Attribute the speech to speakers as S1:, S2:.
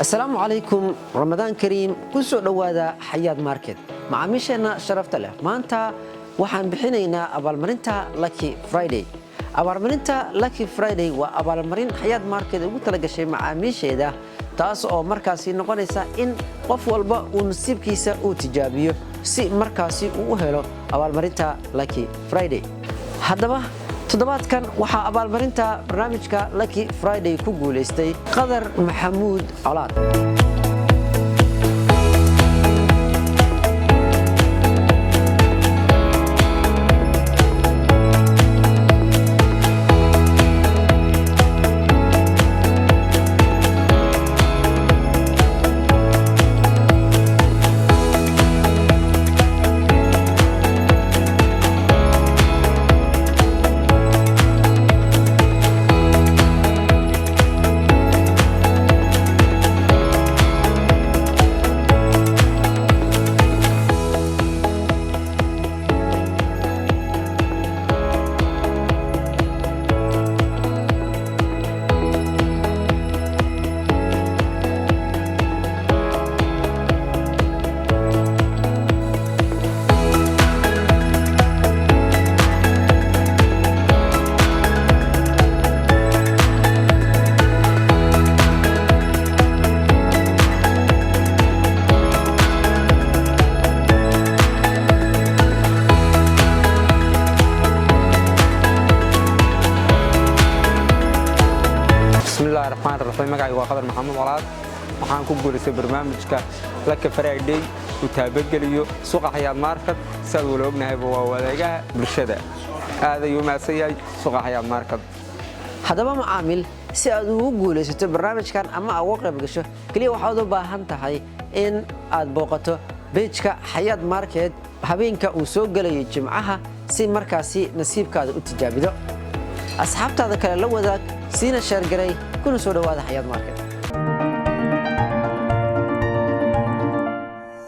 S1: السلام عليكم رمضان كريم كسو دوادا حياد ماركت معاميشنا شرفت له maanta waxaan bixinaynaa abaalmarinta Lucky Friday abaalmarinta Lucky Friday waa abaalmarin xayaad market ugu tala gashay macaamiisheeda taas oo markaasi noqonaysa in qof walba uu nasiibkiisa uu tijaabiyo si markaasi uu u helo abaalmarinta Lucky Friday haddaba toddobaadkan waxa abaalmarinta barnaamijka Lucky Friday ku guuleystay Qadar Maxamuud Colaad
S2: بسم الله الرحمن الرحيم مقعي وقدر محمد علاad waxaan ku guuleystay barnaamijka Lucky Friday uu taabageliyo suuqa xayaad market sad wada ognahay waa wadaagaha bulshada aad ayuu maasayay suuqa xayaad market
S1: haddaba macaamil si aad ugu guuleysato barnaamijkan ama aad uga qayb gasho kaliya waxaad u baahan tahay in aad booqato page-ka xayaad market habeenka uu soo galayo jimcaha si markaasi nasiibkaada u tijaabido asxaabtaada kale la wadaag siina share garay kuna soo dhawaada xayaad market